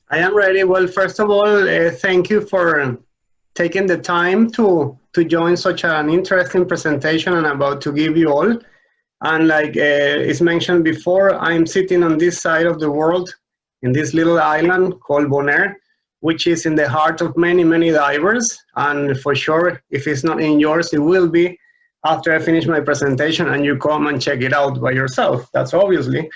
I am ready. Well, first of all, thank you for taking the time to join such an interesting presentation I'm about to give you all. And like is mentioned before, I'm sitting on this side of the world in this little island called Bonaire, which is in the heart of many, many divers. And for sure, if it's not in yours, it will be after I finish my presentation and you come and check it out by yourself. That's obviously.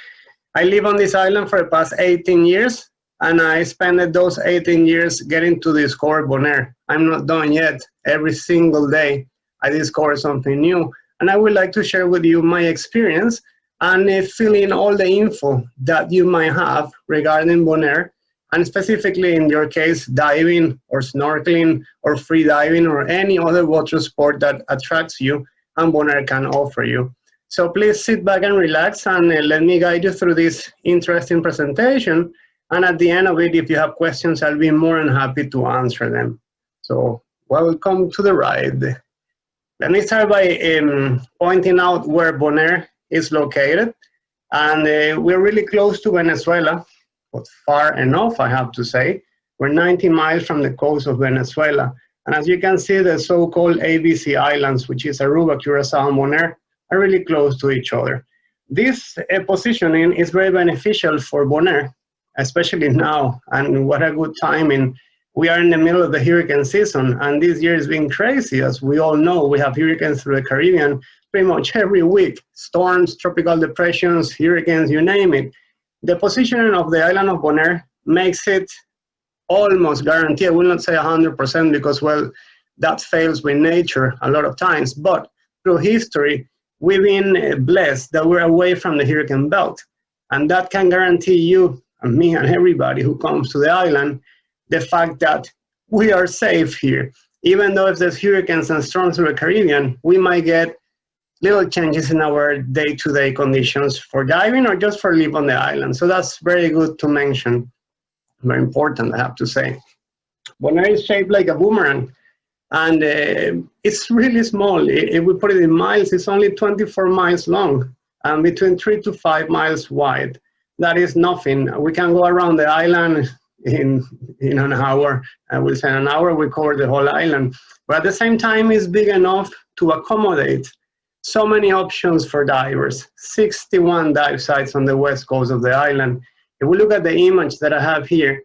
I live on this island for the past 18 years, and I spent those 18 years getting to discover Bonaire. I'm not done yet. Every single day, I discover something new, and I would like to share with you my experience and fill in all the info that you might have regarding Bonaire, and specifically in your case, diving or snorkeling or free diving or any other water sport that attracts you and Bonaire can offer you. So please sit back and relax and let me guide you through this interesting presentation. And at the end of it, if you have questions, I'll be more than happy to answer them. So welcome to the ride. Let me start by pointing out where Bonaire is located. And we're really close to Venezuela, but far enough, I have to say. We're 90 miles from the coast of Venezuela. And as you can see, the so-called ABC Islands, which is Aruba, Curacao, and Bonaire, are really close to each other. This positioning is very beneficial for Bonaire, especially now, and what a good timing. We are in the middle of the hurricane season, and this year has been crazy. As we all know, we have hurricanes through the Caribbean pretty much every week. Storms, tropical depressions, hurricanes, you name it. The positioning of the island of Bonaire makes it almost guaranteed. I will not say 100% because, well, that fails with nature a lot of times, but through history, we've been blessed that we're away from the hurricane belt. And that can guarantee you and me and everybody who comes to the island the fact that we are safe here. Even though if there's hurricanes and storms through the Caribbean, we might get little changes in our day-to-day conditions for diving or just for live on the island. So that's very good to mention. Very important, I have to say. Bonaire is shaped like a boomerang. And it's really small. If we put it in miles, it's only 24 miles long and between 3 to 5 miles wide. That is nothing. We can go around the island in an hour. I will say an hour, we cover the whole island. But at the same time, it's big enough to accommodate so many options for divers. 61 dive sites on the west coast of the island. If we look at the image that I have here,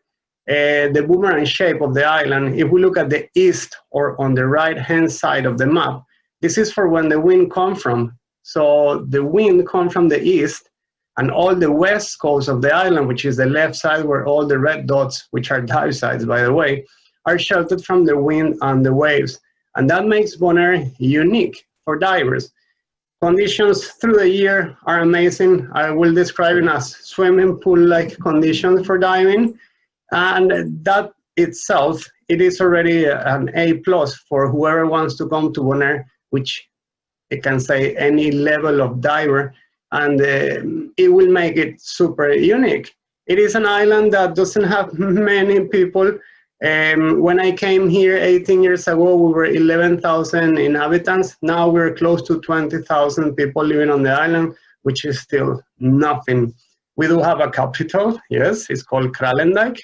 the boomerang shape of the island, if we look at the east or on the right-hand side of the map, this is for when the wind comes from. So the wind comes from the east, and all the west coast of the island, which is the left side where all the red dots, which are dive sites, by the way, are sheltered from the wind and the waves. And that makes Bonaire unique for divers. Conditions through the year are amazing. I will describe it as swimming pool-like conditions for diving. And that itself, it is already an A+ for whoever wants to come to Bonaire, which it can say any level of diver, and it will make it super unique. It is an island that doesn't have many people. When I came here 18 years ago, we were 11,000 inhabitants. Now we're close to 20,000 people living on the island, which is still nothing. We do have a capital, yes, it's called Kralendijk.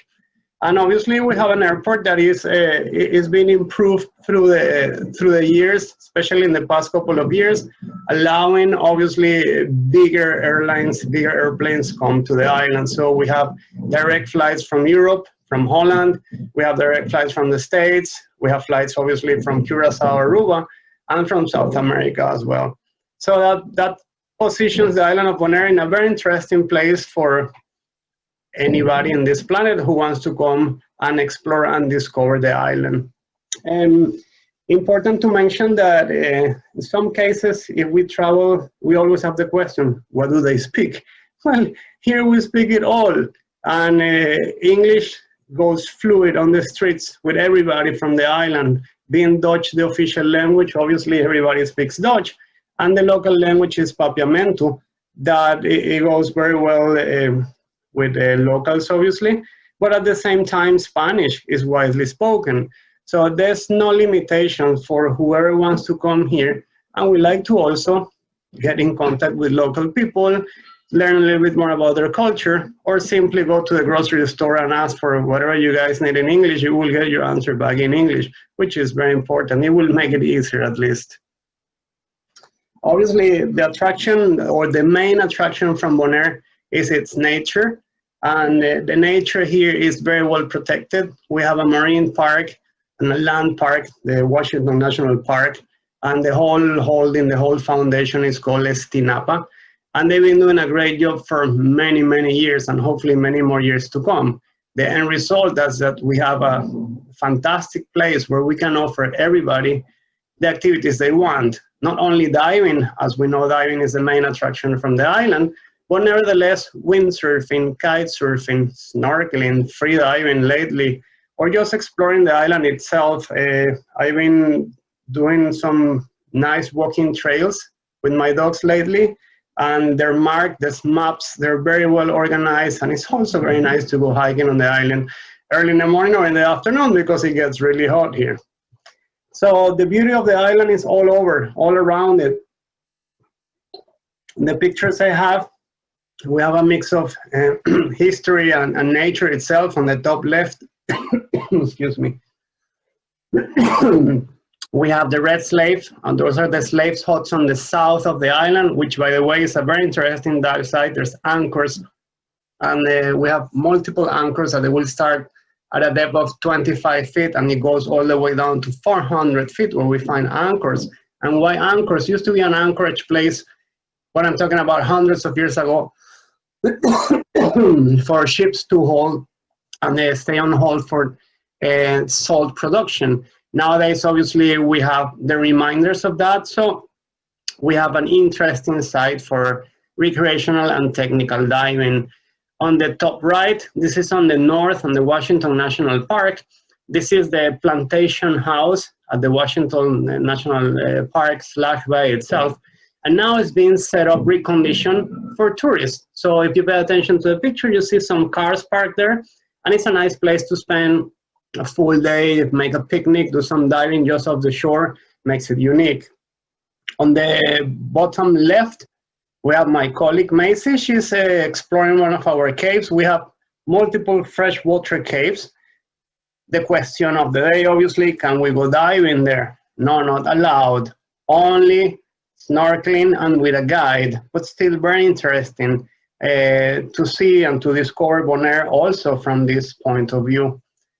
And obviously we have an airport that is being improved through the years, especially in the past couple of years, allowing obviously bigger airlines, bigger airplanes come to the island. So we have direct flights from Europe, from Holland, we have direct flights from the States, we have flights obviously from Curacao, Aruba, and from South America as well. So that positions the island of Bonaire in a very interesting place for anybody in this planet who wants to come and explore and discover the island. Important to mention that in some cases, if we travel, we always have the question, what do they speak? Well, here we speak it all. And English goes fluid on the streets with everybody from the island. Being Dutch the official language, obviously everybody speaks Dutch. And the local language is Papiamento, that it goes very well with the locals, obviously, but at the same time, Spanish is widely spoken. So there's no limitation for whoever wants to come here. And we like to also get in contact with local people, learn a little bit more about their culture, or simply go to the grocery store and ask for whatever you guys need in English. You will get your answer back in English, which is very important. It will make it easier, at least. Obviously, the attraction, or the main attraction from Bonaire, is its nature. And the nature here is very well protected. We have a marine park and a land park, the Washington National Park, and the whole holding, the whole foundation is called Estinapa. And they've been doing a great job for many, many years, and hopefully many more years to come. The end result is that we have a fantastic place where we can offer everybody the activities they want. Not only diving, as we know diving is the main attraction from the island, but nevertheless windsurfing, kite surfing, snorkeling, free diving lately, or just exploring the island itself. I've been doing some nice walking trails with my dogs lately, and they're marked, there's maps, they're very well organized, and it's also very nice to go hiking on the island early in the morning or in the afternoon because it gets really hot here. So the beauty of the island is all over, all around it. In the pictures I have, we have a mix of history and nature itself on the top left. Excuse me. We have the red slaves, and those are the slaves huts on the south of the island, which, by the way, is a very interesting dive site. There's anchors, and we have multiple anchors that they will start at a depth of 25 feet, and it goes all the way down to 400 feet where we find anchors. And why anchors? Used to be an anchorage place, what I'm talking about hundreds of years ago, for ships to hold, and they stay on hold for salt production. Nowadays, obviously, we have the reminders of that, so we have an interesting site for recreational and technical diving. On the top right, this is on the north, on the Washington National Park. This is the plantation house at the Washington National Park / bay itself, and now it's being set up, reconditioned for tourists. So if you pay attention to the picture, you see some cars parked there, and it's a nice place to spend a full day, make a picnic, do some diving just off the shore, makes it unique. On the bottom left, we have my colleague Macy. She's exploring one of our caves. We have multiple freshwater caves. The question of the day, obviously, can we go diving there? No, not allowed. Only snorkeling and with a guide, but still very interesting to see and to discover Bonaire also from this point of view.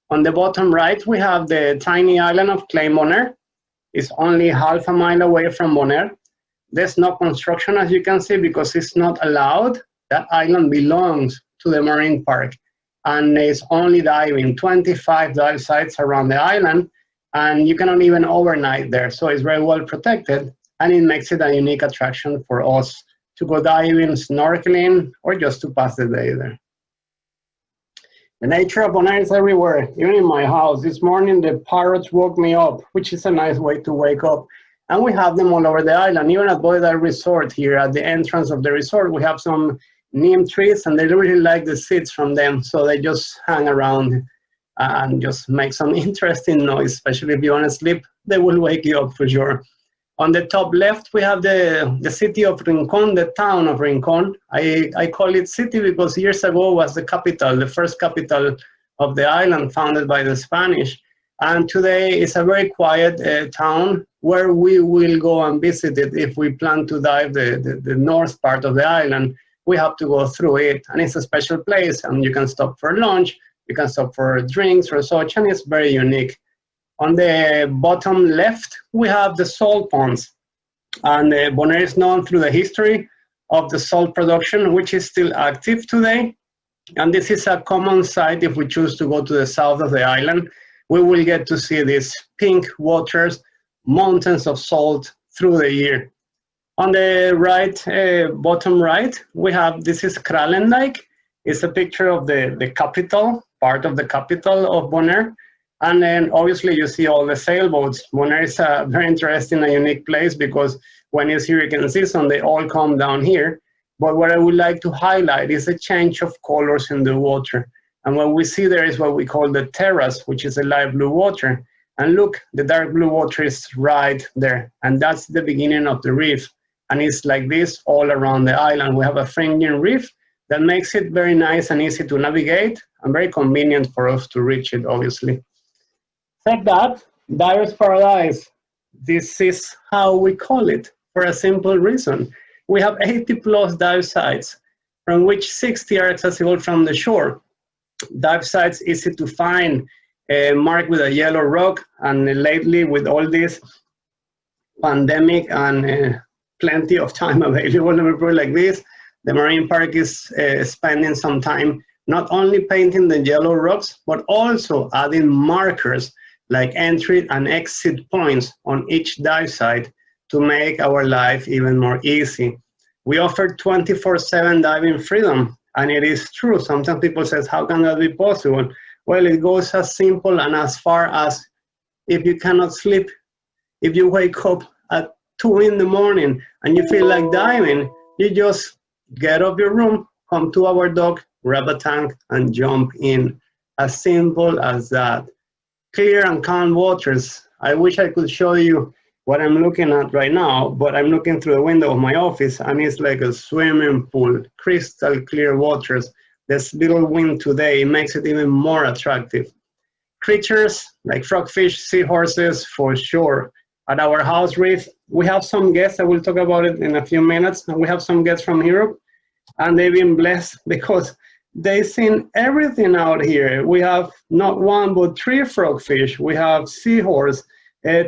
On the bottom right, we have the tiny island of Clay Bonaire. It's only half a mile away from Bonaire. There's no construction, as you can see, because it's not allowed. That island belongs to the marine park, and it's only diving, 25 dive sites around the island, and you cannot even overnight there, so it's very well protected, and it makes it a unique attraction for us to go diving, snorkeling, or just to pass the day there. The nature of Bonaire is everywhere, even in my house. This morning, the parrots woke me up, which is a nice way to wake up. And we have them all over the island, even at Bonaire Resort here. At the entrance of the resort, we have some neem trees, and they really like the seeds from them, so they just hang around and just make some interesting noise, especially if you want to sleep. They will wake you up for sure. On the top left, we have the city of Rincon, the town of Rincon. I call it city because years ago was the capital, the first capital of the island, founded by the Spanish. And today it's a very quiet town where we will go and visit it if we plan to dive the north part of the island. We have to go through it, and it's a special place, and you can stop for lunch, you can stop for drinks or such, and it's very unique. On the bottom left, we have the salt ponds, and Bonaire is known through the history of the salt production, which is still active today. And this is a common sight if we choose to go to the south of the island. We will get to see these pink waters, mountains of salt through the year. On the right, bottom right, we have, this is Kralendijk. It's a picture of the capital, part of the capital of Bonaire. And then obviously you see all the sailboats. Bonaire is a very interesting and unique place because when it's hurricane season, they all come down here. But what I would like to highlight is the change of colors in the water. And what we see there is what we call the terrace, which is a light blue water. And look, the dark blue water is right there. And that's the beginning of the reef. and it's like this all around the island. We have a fringing reef that makes it very nice and easy to navigate and very convenient for us to reach it, obviously. Said that, Diver's Paradise, this is how we call it for a simple reason. We have 80 plus dive sites, from which 60 are accessible from the shore. Dive sites easy to find, marked with a yellow rock, and lately with all this pandemic and plenty of time available, let me put it like this, the marine park is spending some time not only painting the yellow rocks, but also adding markers like entry and exit points on each dive site to make our life even more easy. We offer 24/7 diving freedom, and it is true. Sometimes people say, how can that be possible? Well, it goes as simple and as far as if you cannot sleep, if you wake up at 2 in the morning and you feel like diving, you just get up your room, come to our dock, grab a tank, and jump in. As simple as that. Clear and calm waters. I wish I could show you what I'm looking at right now, but I'm looking through the window of my office and it's like a swimming pool, crystal clear waters. This little wind today makes it even more attractive. Creatures like frogfish, seahorses, for sure. At our house reef, we have some guests, I will talk about it in a few minutes, and we have some guests from Europe, and they've been blessed because they've seen everything out here. We have not one, but 3 frogfish. We have seahorse,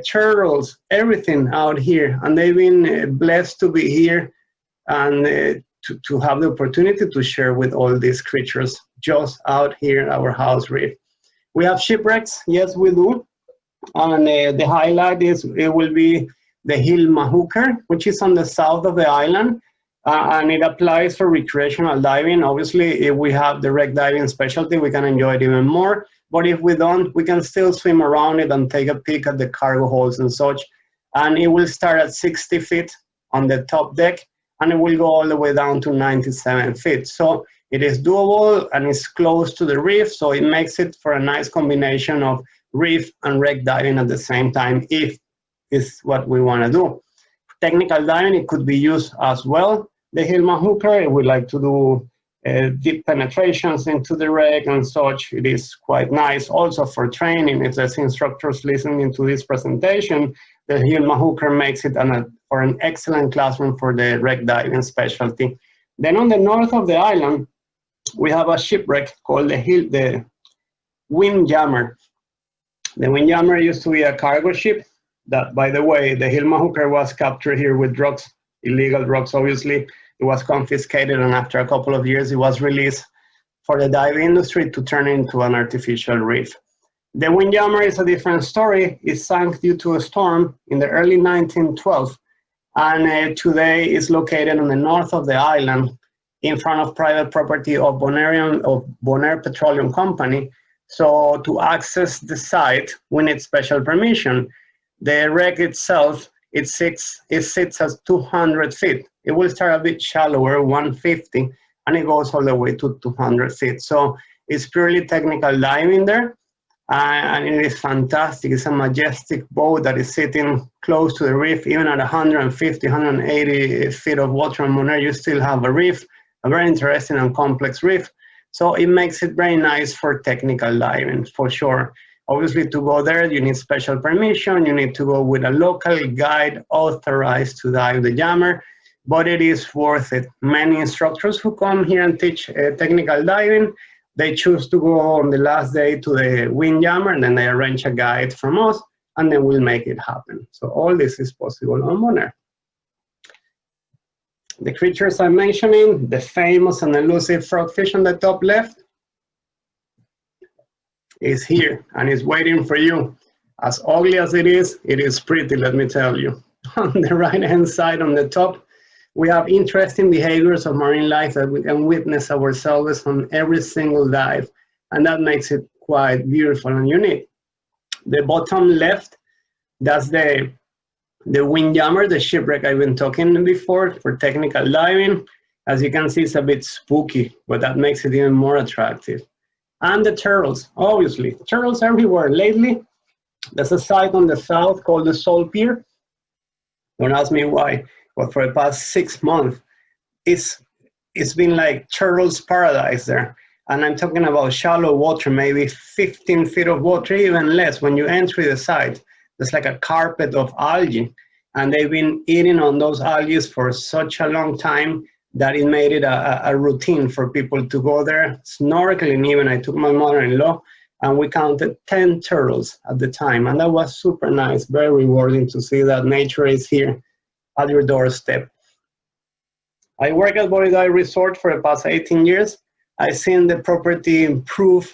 turtles, everything out here. And they've been blessed to be here and to have the opportunity to share with all these creatures just out here in our house reef. We have shipwrecks, yes, we do. And the highlight is it will be the Hilma Hooker, which is on the south of the island. And it applies for recreational diving. Obviously, if we have the wreck diving specialty, we can enjoy it even more. But if we don't, we can still swim around it and take a peek at the cargo holds and such. And it will start at 60 feet on the top deck, and it will go all the way down to 97 feet. So it is doable, and it's close to the reef, so it makes it for a nice combination of reef and wreck diving at the same time, if it's what we want to do. Technical diving, it could be used as well. The Hilma Hooker, we like to do deep penetrations into the wreck and such. It is quite nice also for training. If there's instructors listening to this presentation, the Hilma Hooker makes it for an excellent classroom for the wreck diving specialty. Then on the north of the island, we have a shipwreck called the Windjammer. The Windjammer used to be a cargo ship that, by the way, the Hilma Hooker was captured here with drugs, illegal drugs, obviously. It was confiscated, and after a couple of years, it was released for the dive industry to turn into an artificial reef. The Windjammer is a different story. It sank due to a storm in the early 1912s, and today is located on the north of the island in front of private property of Bonaire Petroleum Company. So to access the site, we need special permission. The wreck itself, it sits at 200 feet. It will start a bit shallower, 150, and it goes all the way to 200 feet. So it's purely technical diving there, and it is fantastic. It's a majestic boat that is sitting close to the reef. Even at 150, 180 feet of water on Bonaire, you still have a reef, a very interesting and complex reef. So it makes it very nice for technical diving, for sure. Obviously, to go there, you need special permission. You need to go with a local guide authorized to dive the jammer, but it is worth it. Many instructors who come here and teach technical diving, they choose to go on the last day to the Windjammer, and then they arrange a guide from us, and then we'll make it happen. So all this is possible on Bonaire. The creatures I'm mentioning, the famous and elusive frogfish on the top left, is here and is waiting for you. As ugly as it is pretty, let me tell you. On the right-hand side on the top, we have interesting behaviors of marine life that we can witness ourselves on every single dive, and that makes it quite beautiful and unique. The bottom left, that's the Windjammer, the shipwreck I've been talking before for technical diving. As you can see, it's a bit spooky, but that makes it even more attractive. And the turtles, obviously. Turtles everywhere. Lately, there's a site on the south called the Salt Pier. Don't ask me why. but for the past 6 months, it's been like turtles paradise there. And I'm talking about shallow water, maybe 15 feet of water, even less. When you enter the site, there's like a carpet of algae. And they've been eating on those algae for such a long time that it made it a routine for people to go there, snorkeling even. I took my mother-in-law, and we counted 10 turtles at the time. And that was super nice, very rewarding to see that nature is here at your doorstep. I work at Bonaire Resort for the past 18 years. I've seen the property improve,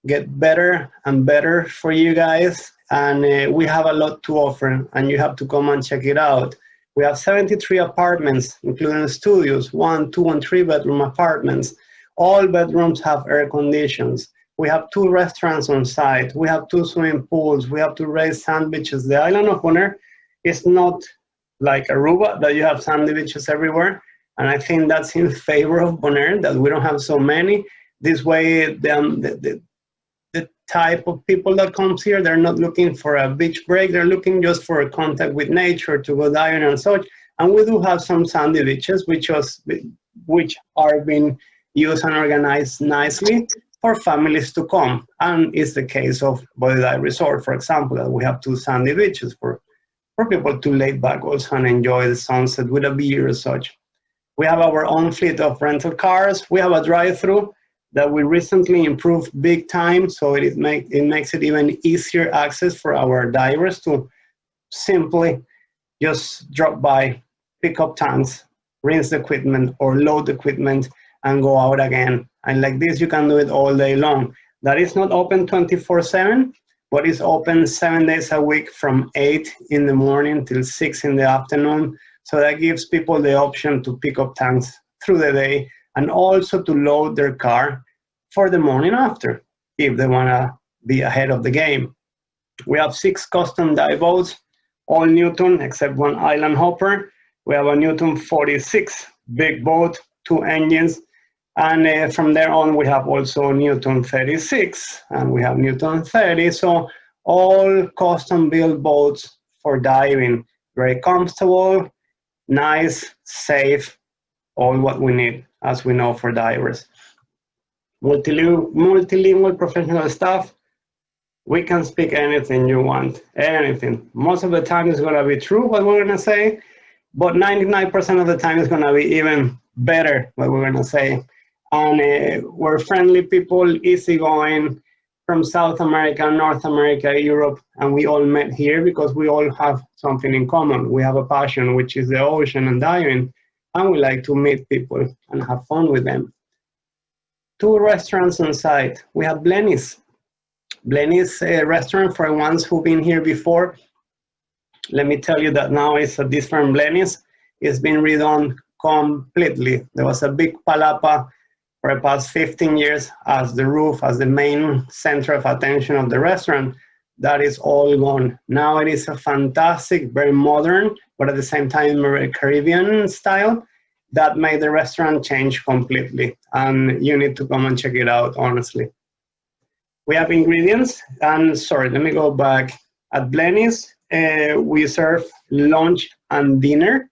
get better and better for you guys. And we have a lot to offer, and you have to come and check it out. We have 73 apartments, including studios, 1, 2, and 3 bedroom apartments. All bedrooms have air conditions. We have 2 restaurants on site. We have 2 swimming pools. We have 2 raised sand beaches. The island of Bonaire is not like Aruba, that you have sandy beaches everywhere. And I think that's in favor of Bonaire, that we don't have so many. This way, the type of people that comes here, they're not looking for a beach break. They're looking just for a contact with nature, to go diving and such. And we do have some sandy beaches, which are being used and organized nicely for families to come. And it's the case of Bonaire Resort, for example, that we have 2 sandy beaches for people to lay back also and enjoy the sunset with a beer or such. We have our own fleet of rental cars. We have a drive-through that we recently improved big time, so it makes it even easier access for our divers to simply just drop by, pick up tanks, rinse the equipment or load the equipment, and go out again. And like this, you can do it all day long. That is not open 24/7, but it's open 7 days a week from 8 in the morning till 6 in the afternoon. So that gives people the option to pick up tanks through the day, and also to load their car for the morning after, if they want to be ahead of the game. We have 6 custom dive boats, all Newton except 1 island hopper. We have a Newton 46 big boat, 2 engines, and from there on we have also Newton 36, and we have Newton 30. So all custom built boats for diving, very comfortable, nice, safe, all what we need, as we know, for divers. Multilingual professional staff. We can speak anything you want, anything. Most of the time it's going to be true what we're going to say, but 99% of the time it's going to be even better what we're going to say. And we're friendly people, easygoing, from South America, North America, Europe, and we all met here because we all have something in common. We have a passion, which is the ocean and diving, and we like to meet people and have fun with them. 2 restaurants on site. We have Blenny's. Blenny's restaurant, for ones who've been here before. Let me tell you that now it's a different Blenny's. It's been redone completely. There was a big palapa for the past 15 years as the roof, as the main center of attention of the restaurant. That is all gone. Now it is a fantastic, very modern, but at the same time very Caribbean style. That made the restaurant change completely, and you need to come and check it out, honestly. We have ingredients, and sorry, let me go back. At Blenny's, we serve lunch and dinner.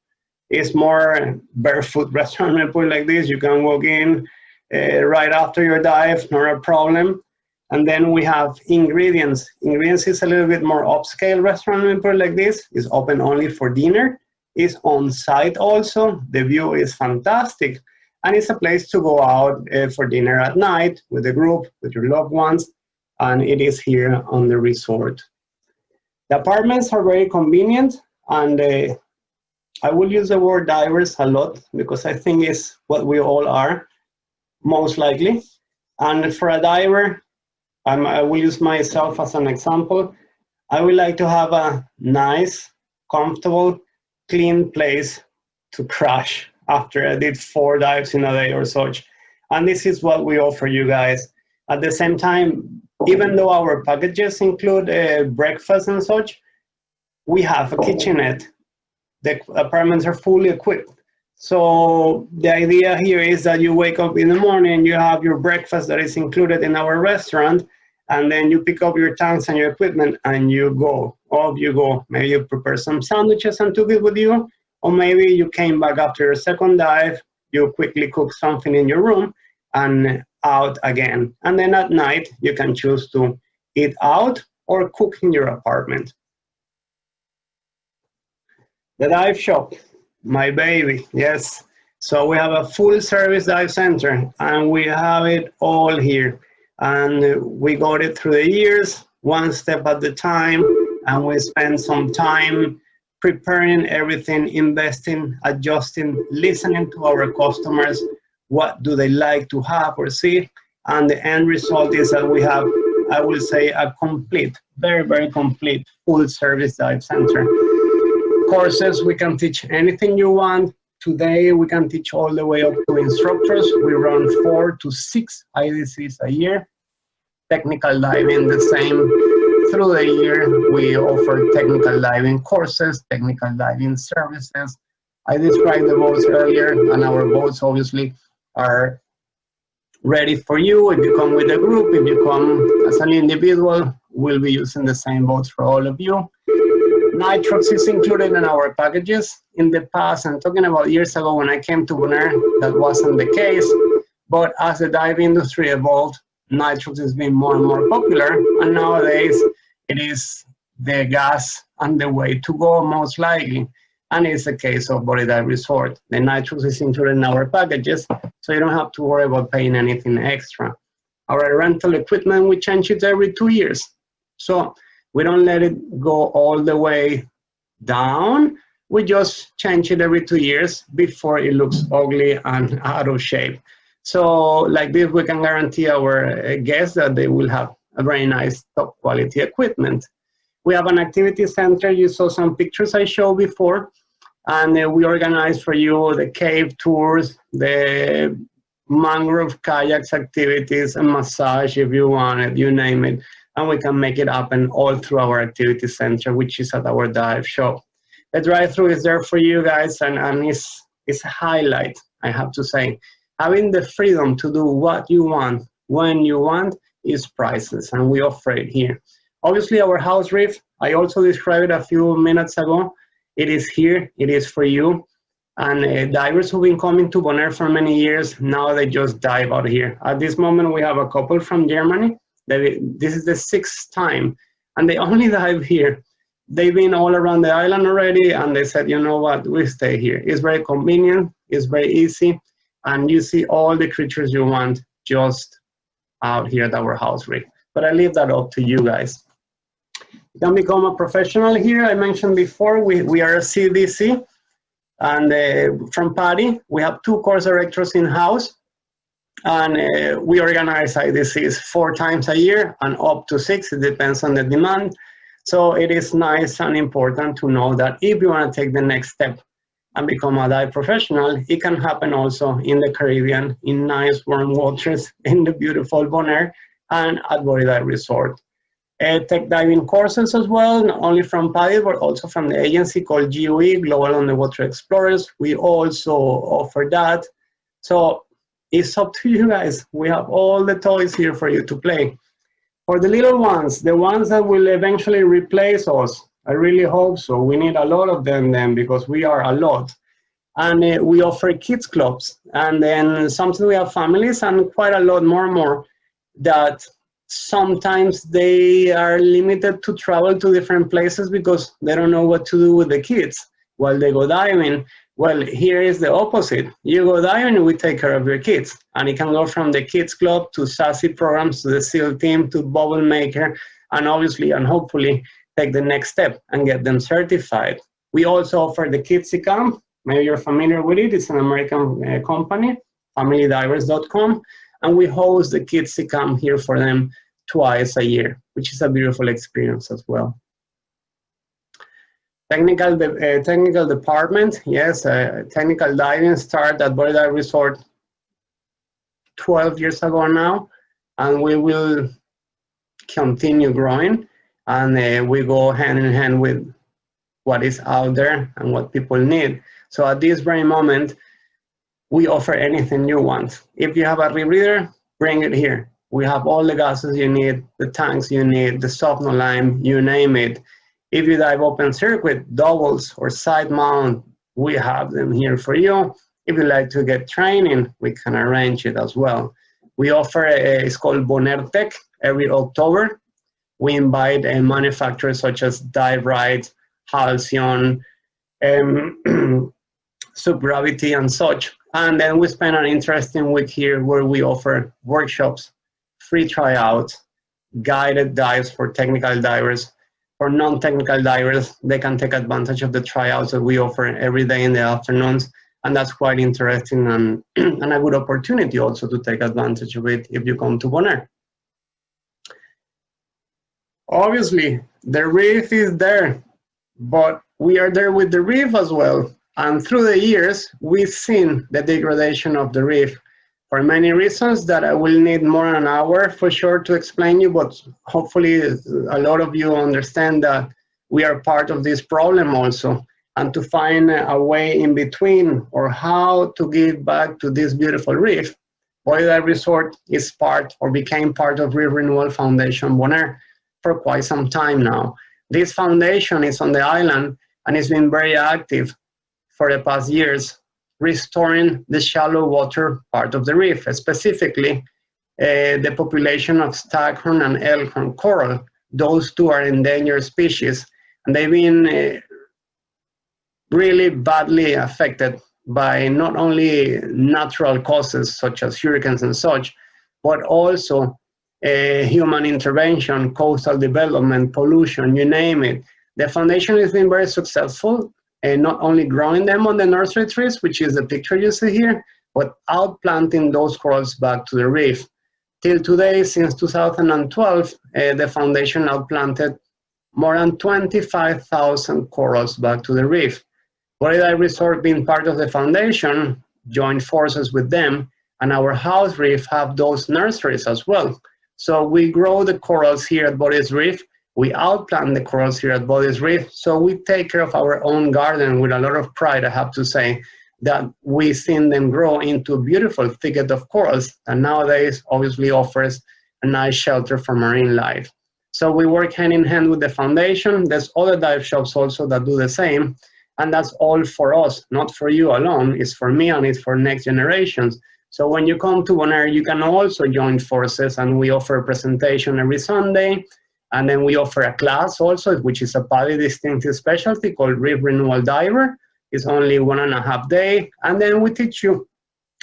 It's more barefoot restaurant, let me put it like this. You can walk in right after your dive, not a problem. And then we have ingredients. Ingredients is a little bit more upscale restaurant, let me put it like this. It's open only for dinner. It's on site also. The view is fantastic. And it's a place to go out for dinner at night with the group, with your loved ones. And it is here on the resort. The apartments are very convenient, and I will use the word divers a lot because I think it's what we all are, most likely. And for a diver, I will use myself as an example. I would like to have a nice, comfortable, clean place to crash after I did 4 dives in a day or such. And this is what we offer you guys. At the same time, even though our packages include breakfast and such, we have a kitchenette. The apartments are fully equipped. So the idea here is that you wake up in the morning, you have your breakfast that is included in our restaurant, and then you pick up your tanks and your equipment and you go. Off you go. Maybe you prepare some sandwiches and took it with you, or maybe you came back after your second dive, you quickly cook something in your room and out again. And then at night, you can choose to eat out or cook in your apartment. The dive shop, my baby, yes. So we have a full service dive center and we have it all here. And we got it through the years, one step at a time, and we spend some time preparing everything, investing, adjusting, listening to our customers, what do they like to have or see, and the end result is that we have, I will say, a complete, very, very complete full service dive center. Courses, we can teach anything you want. Today, we can teach all the way up to instructors. We run 4 to 6 IDCs a year. Technical diving, the same. Through the year, we offer technical diving courses, technical diving services. I described the boats earlier, and our boats obviously are ready for you. If you come with a group, if you come as an individual, we'll be using the same boats for all of you. Nitrox is included in our packages. In the past, I'm talking about years ago when I came to Bonaire, that wasn't the case. But as the dive industry evolved, nitrox has been more and more popular. And nowadays, it is the gas and the way to go, most likely. And it's the case of Body Dive Resort. The nitrox is included in our packages, so you don't have to worry about paying anything extra. Our rental equipment, we change it every 2 years. So we don't let it go all the way down. We just change it every 2 years before it looks ugly and out of shape. So like this, we can guarantee our guests that they will have a very nice top quality equipment. We have an activity center. You saw some pictures I showed before. And we organize for you the cave tours, the mangrove kayaks activities, and massage if you want it, you name it. And we can make it happen all through our activity center, which is at our dive shop. The drive-through is there for you guys, and it's a highlight, I have to say. Having the freedom to do what you want, when you want, is priceless, and we offer it here. Obviously, our house reef, I also described it a few minutes ago. It is here, it is for you. And divers who've been coming to Bonaire for many years, now they just dive out here. At this moment, we have a couple from Germany. This is the 6th time, and they only dive here. They've been all around the island already, and they said, you know what, we stay here. It's very convenient, it's very easy, and you see all the creatures you want just out here at our house reef. But I leave that up to you guys. You can become a professional here. I mentioned before, we are a CDC, and from PADI, we have 2 course directors in-house. And we organize IDCs 4 times a year and up to 6, it depends on the demand. So it is nice and important to know that if you want to take the next step and become a dive professional, it can happen also in the Caribbean, in nice warm waters, in the beautiful Bonaire, and at Body Dive Resort. Tech diving courses as well, not only from PADI, but also from the agency called GOE, Global Underwater Explorers. We also offer that. So it's up to you guys. We have all the toys here for you to play. For the little ones, the ones that will eventually replace us, I really hope so. We need a lot of them then, because we are a lot. And we offer kids clubs. And then sometimes we have families, and quite a lot more that sometimes they are limited to travel to different places because they don't know what to do with the kids while they go diving. Well, here is the opposite. You go diving and we take care of your kids. And it can go from the kids club to SASI programs, to the SEAL team, to Bubble Maker, and obviously and hopefully take the next step and get them certified. We also offer the Kidsy Camp. Maybe you're familiar with it. It's an American company, familydivers.com. And we host the Kidsy Camp here for them twice a year, which is a beautiful experience as well. Technical department, yes, technical diving started at Body Dive Resort 12 years ago now, and we will continue growing, and we go hand in hand with what is out there and what people need. So at this very moment, we offer anything you want. If you have a rebreather, bring it here. We have all the gases you need, the tanks you need, the soft lime, you name it. If you dive open circuit, doubles or side mount, we have them here for you. If you'd like to get training, we can arrange it as well. We offer it's called Bonaire Tech every October. We invite manufacturers such as Dive Rides, Halcyon, Subgravity, and such. And then we spend an interesting week here where we offer workshops, free tryouts, guided dives for technical divers. For non-technical divers, they can take advantage of the tryouts that we offer every day in the afternoons. And that's quite interesting and, and a good opportunity also to take advantage of it if you come to Bonaire. Obviously, the reef is there, but we are there with the reef as well. And through the years, we've seen the degradation of the reef for many reasons that I will need more than an hour for sure to explain you, but hopefully a lot of you understand that we are part of this problem also. And to find a way in between or how to give back to this beautiful reef, Bonaire Resort is part or became part of Reef Renewal Foundation Bonaire for quite some time now. This foundation is on the island and it's been very active for the past years, restoring the shallow water part of the reef, specifically the population of staghorn and elkhorn coral. Those two are endangered species, and they've been really badly affected by not only natural causes such as hurricanes and such, but also human intervention, coastal development, pollution, you name it. The foundation has been very successful in not only growing them on the nursery trees, which is the picture you see here, but outplanting those corals back to the reef. Till today, since 2012, the foundation outplanted more than 25,000 corals back to the reef. Bonaire Resort, being part of the foundation, joined forces with them, and our house reef have those nurseries as well. So we grow the corals here at Bonaire Reef, we outplant the corals here at Bonaire Reef, so we take care of our own garden with a lot of pride, I have to say, that we've seen them grow into a beautiful thicket of corals, and nowadays obviously offers a nice shelter for marine life. So we work hand in hand with the foundation. There's other dive shops also that do the same, and that's all for us, not for you alone. It's for me and it's for next generations. So when you come to Bonaire, you can also join forces, and we offer a presentation every Sunday, and then we offer a class also, which is a PADI distinctive specialty called Reef Renewal Diver. It's only 1.5 days, and then we teach you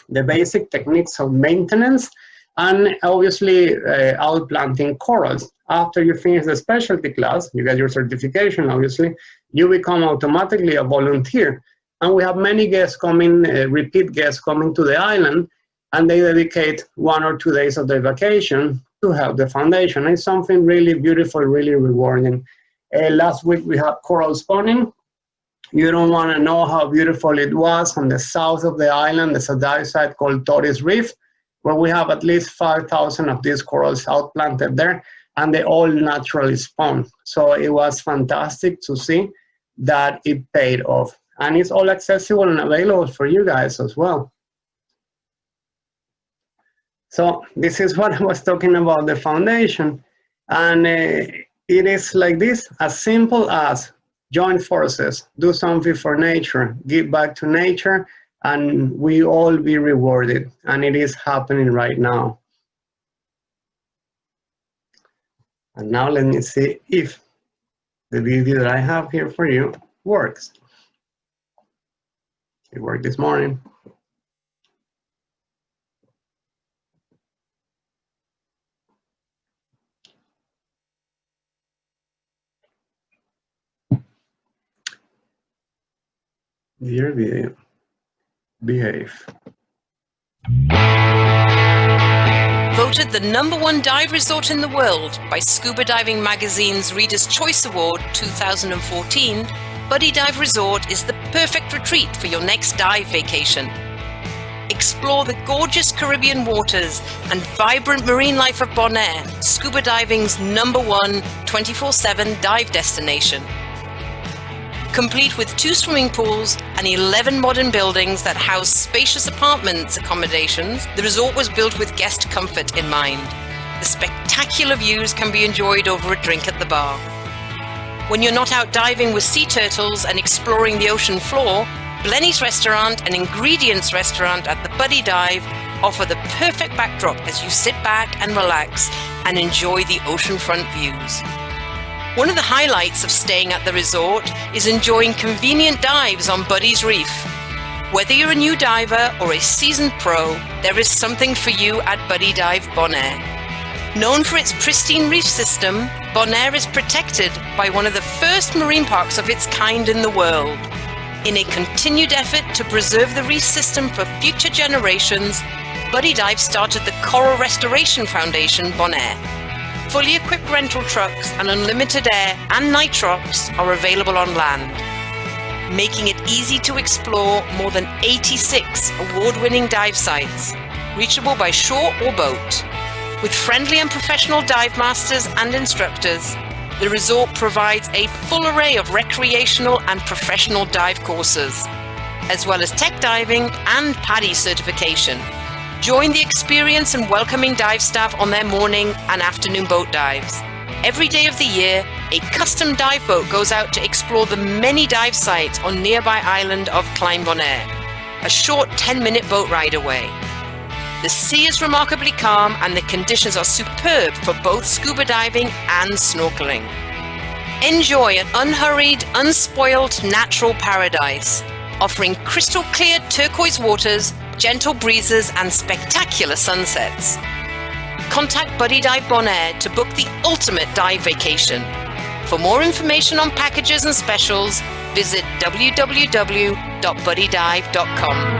the basic techniques of maintenance and obviously outplanting corals. After you finish the specialty class, you get your certification, obviously, you become automatically a volunteer. And we have many guests coming, repeat guests coming to the island, and they dedicate 1 or 2 days of their vacation to help the foundation. It's something really beautiful, really rewarding. Last week we had coral spawning. You don't want to know how beautiful it was on the south of the island. There's a dive site called Torres Reef, where we have at least 5,000 of these corals outplanted there, and they all naturally spawn. So it was fantastic to see that it paid off. And it's all accessible and available for you guys as well. So this is what I was talking about, the foundation. And it is like this, as simple as join forces, do something for nature, give back to nature, and we all be rewarded. And it is happening right now. And now let me see if the video that I have here for you works. It worked this morning. Dear video, behave. Voted the #1 dive resort in the world by Scuba Diving Magazine's Reader's Choice Award 2014, Buddy Dive Resort is the perfect retreat for your next dive vacation. Explore the gorgeous Caribbean waters and vibrant marine life of Bonaire, scuba diving's #1 24/7 dive destination. Complete with 2 swimming pools and 11 modern buildings that house spacious apartments accommodations, the resort was built with guest comfort in mind. The spectacular views can be enjoyed over a drink at the bar. When you're not out diving with sea turtles and exploring the ocean floor, Blenny's Restaurant and Ingredients Restaurant at the Buddy Dive offer the perfect backdrop as you sit back and relax and enjoy the oceanfront views. One of the highlights of staying at the resort is enjoying convenient dives on Buddy's Reef. Whether you're a new diver or a seasoned pro, there is something for you at Buddy Dive Bonaire. Known for its pristine reef system, Bonaire is protected by one of the first marine parks of its kind in the world. In a continued effort to preserve the reef system for future generations, Buddy Dive started the Coral Restoration Foundation Bonaire. Fully equipped rental trucks and unlimited air and nitrox are available on land, making it easy to explore more than 86 award-winning dive sites, reachable by shore or boat. With friendly and professional dive masters and instructors, the resort provides a full array of recreational and professional dive courses, as well as tech diving and PADI certification. Join the experienced and welcoming dive staff on their morning and afternoon boat dives. Every day of the year, a custom dive boat goes out to explore the many dive sites on nearby island of Klein Bonaire, a short 10-minute boat ride away. The sea is remarkably calm and the conditions are superb for both scuba diving and snorkeling. Enjoy an unhurried, unspoiled natural paradise, offering crystal clear turquoise waters, gentle breezes and spectacular sunsets. Contact Buddy Dive Bonaire to book the ultimate dive vacation. For more information on packages and specials, visit www.buddydive.com.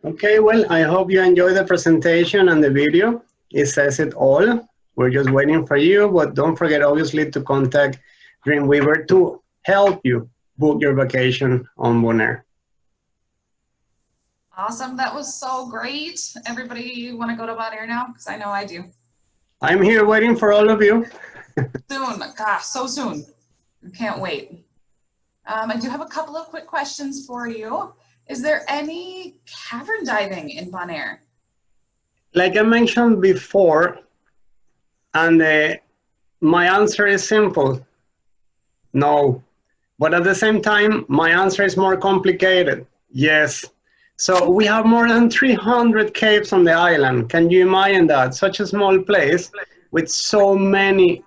Okay, well, I hope you enjoyed the presentation and the video. It says it all. We're just waiting for you, but don't forget, obviously, to contact Dreamweaver to help you book your vacation on Bonaire. Awesome. That was so great. Everybody want to go to Bonaire now? Because I know I do. I'm here waiting for all of you. Soon. Gosh, so soon. I can't wait. I do have a couple of quick questions for you. Is there any cavern diving in Bonaire? Like I mentioned before, and my answer is simple. No. But at the same time, my answer is more complicated. Yes. So we have more than 300 caves on the island. Can you imagine that? Such a small place with so many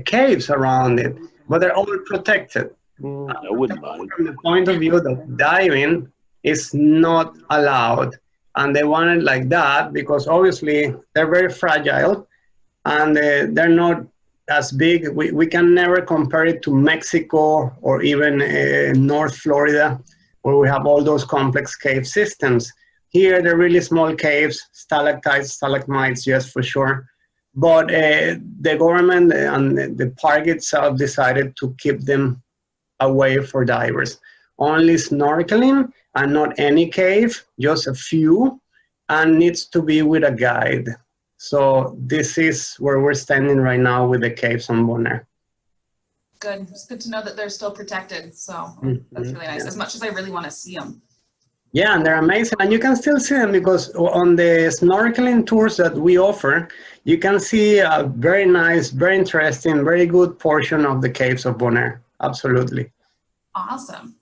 caves around it, but they're all protected. I wouldn't mind. From the point of view that diving is not allowed. And they want it like that because obviously they're very fragile and they're not as big. We can never compare it to Mexico or even North Florida, where we have all those complex cave systems. Here, they're really small caves, stalactites, stalagmites, yes, for sure. But the government and the park itself decided to keep them away for divers. Only snorkeling and not any cave, just a few, and needs to be with a guide. So this is where we're standing right now with the caves on Bonaire. Good. It's good to know that they're still protected. So that's really nice, as much as I really want to see them. Yeah, and they're amazing. And you can still see them because on the snorkeling tours that we offer, you can see a very nice, very interesting, very good portion of the caves of Bonaire. Absolutely. Awesome.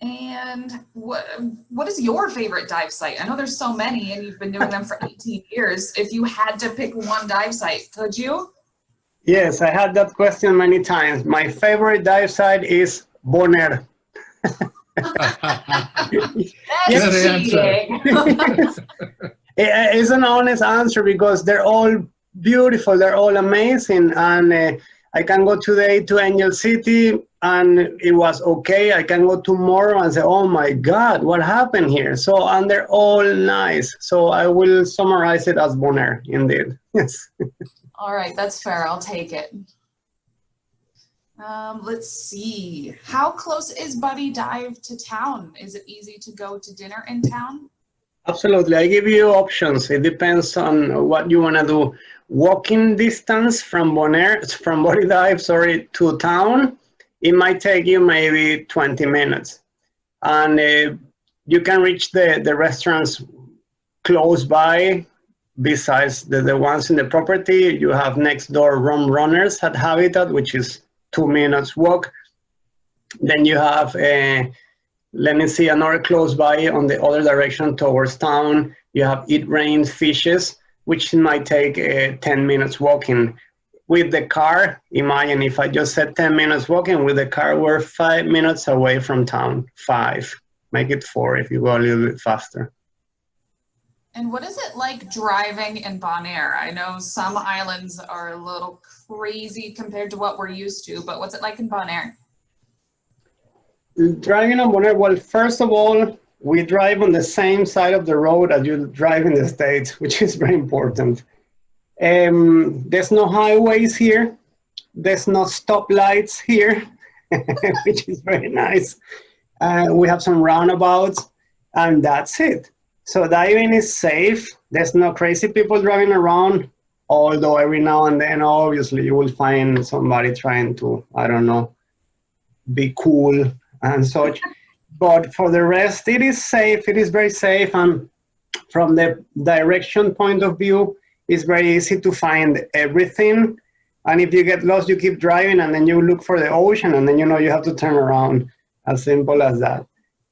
And what is your favorite dive site? I know there's so many and you've been doing them for 18 years. If you had to pick one dive site, could you? Yes, I had that question many times. My favorite dive site is Bonaire. That's cheating. It's an honest answer because they're all beautiful, they're all amazing, and I can go today to Angel City and it was okay. I can go tomorrow and say, oh my God, what happened here? So, and they're all nice. So I will summarize it as Bonaire, indeed. Yes. All right, that's fair. I'll take it. Let's see. How close is Buddy Dive to town? Is it easy to go to dinner in town? Absolutely. I give you options. It depends on what you want to do. Walking distance from Bonaire, from Buddy Dive, sorry, to town, it might take you maybe 20 minutes. And you can reach the restaurants close by besides the ones in the property, you have next door Rum Runners at Habitat, which is 2 minutes walk. Then you have, let me see, another close by on the other direction towards town. You have It Rains Fishes, which might take 10 minutes walking. With the car, imagine if I just said 10 minutes walking, with the car, we're 5 minutes away from town. 5. Make it 4 if you go a little bit faster. And what is it like driving in Bonaire? I know some islands are a little crazy compared to what we're used to, but what's it like in Bonaire? Driving on Bonaire, well, first of all, we drive on the same side of the road as you drive in the States, which is very important. There's no highways here. There's no stoplights here, which is very nice. We have some roundabouts, and that's it. So diving is safe. There's no crazy people driving around, although every now and then, obviously, you will find somebody trying to, I don't know, be cool and such. But for the rest, it is safe. It is very safe. And from the direction point of view, it's very easy to find everything. And if you get lost, you keep driving, and then you look for the ocean, and then you know you have to turn around. As simple as that.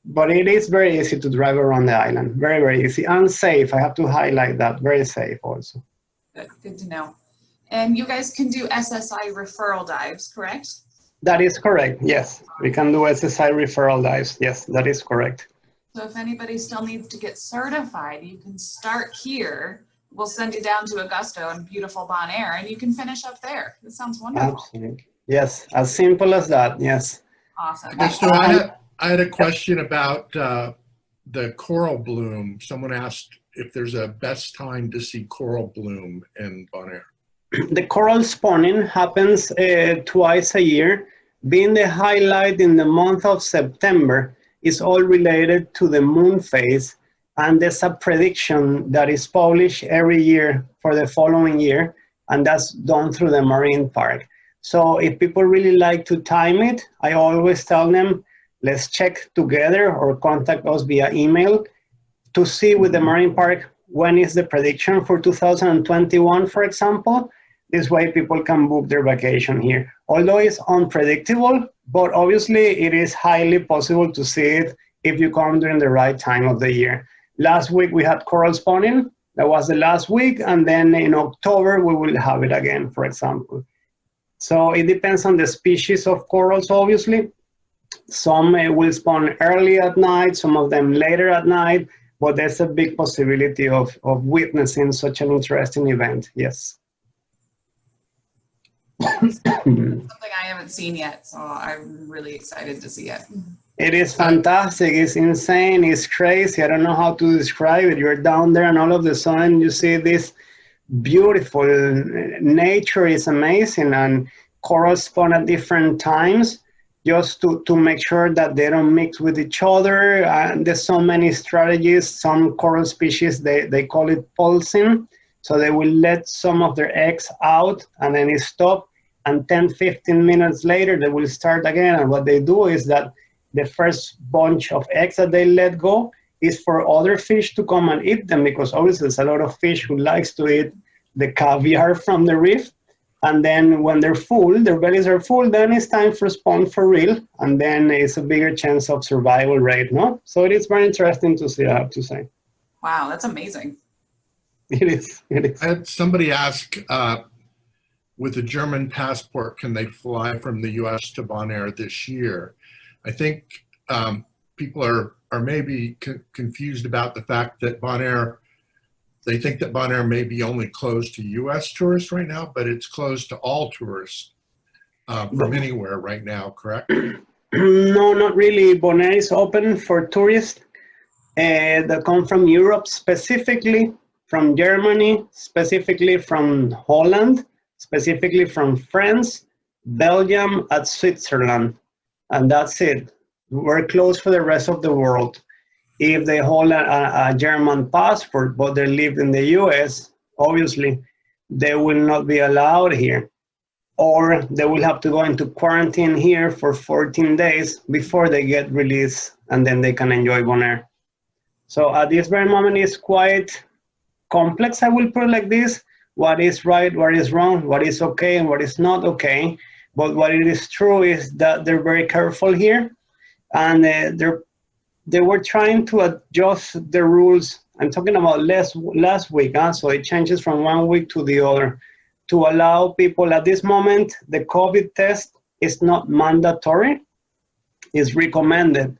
But it is very easy to drive around the island. Very, very easy. And safe. I have to highlight that. Very safe also. Good to know. And you guys can do SSI referral dives, correct? That is correct. Yes. We can do SSI referral dives. Yes, that is correct. So if anybody still needs to get certified, you can start here. We'll send you down to Augusto in beautiful Bonaire, and you can finish up there. That sounds wonderful. Absolutely. Yes. As simple as that. Yes. Awesome. Augusto, I had a question about the coral bloom. Someone asked if there's a best time to see coral bloom in Bonaire. The coral spawning happens twice a year. Being the highlight in the month of September is all related to the moon phase, and there's a prediction that is published every year for the following year, and that's done through the marine park. So if people really like to time it, I always tell them, let's check together or contact us via email to see with the marine park when is the prediction for 2021, for example. This way people can book their vacation here. Although it's unpredictable, but obviously it is highly possible to see it if you come during the right time of the year. Last week we had coral spawning. That was the last week. And then in October, we will have it again, for example. So it depends on the species of corals, obviously. Some will spawn early at night, some of them later at night, but there's a big possibility of witnessing such an interesting event, yes. Something I haven't seen yet, so I'm really excited to see it. It is fantastic, it's insane, it's crazy, I don't know how to describe it. You're down there and all of a sudden you see this beautiful nature is amazing, and corals spawn at different times just to make sure that they don't mix with each other. And there's so many strategies. Some coral species, they call it pulsing. So they will let some of their eggs out and then it stop. And 10-15 minutes later, they will start again. And what they do is that the first bunch of eggs that they let go is for other fish to come and eat them, because obviously there's a lot of fish who likes to eat the caviar from the reef. And then when they're full, their bellies are full, then it's time for spawn for real. And then it's a bigger chance of survival rate, no? So it is very interesting to see, I have to say. Wow, that's amazing. It is, it is. I had somebody ask, with a German passport, can they fly from the US to Bonaire this year? I think people are maybe confused about the fact that Bonaire, they think that Bonaire may be only closed to US tourists right now, but it's closed to all tourists from anywhere right now, correct? No, not really. Bonaire is open for tourists that come from Europe, specifically from Germany, specifically from Holland, specifically from France, Belgium, and Switzerland. And that's it. We're closed for the rest of the world. If they hold a German passport, but they live in the US, obviously, they will not be allowed here. Or they will have to go into quarantine here for 14 days before they get released, and then they can enjoy Bonaire. So at this very moment, it's quite complex, I will put it like this. What is right, what is wrong, what is okay, and what is not okay. But what it is true is that they're very careful here, and they were trying to adjust the rules. I'm talking about last week, so it changes from one week to the other, to allow people at this moment, the COVID test is not mandatory, it's recommended.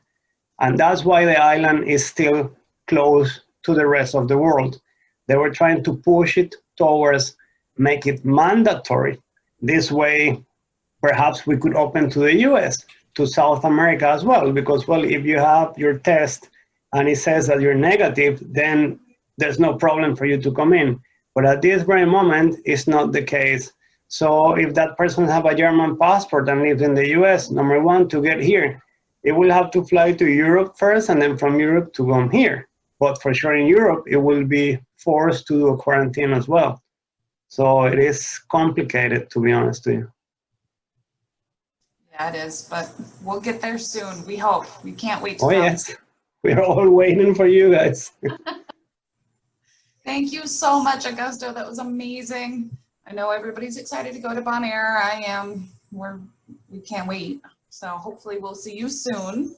And that's why the island is still closed to the rest of the world. They were trying to push it towards make it mandatory. This way, perhaps we could open to the US, to South America as well, because, well, if you have your test and it says that you're negative, then there's no problem for you to come in. But at this very moment, it's not the case. So if that person have a German passport and lives in the US, number one, to get here, it will have to fly to Europe first, and then from Europe to come here. But for sure in Europe, it will be forced to do a quarantine as well. So it is complicated, to be honest with you. Yeah, it is, but we'll get there soon. We hope. We can't wait to Oh, go. yes. We're all waiting for you guys. Thank you so much, Augusto. That was amazing. I know everybody's excited to go to Bonaire. I am. We can't wait. So hopefully we'll see you soon.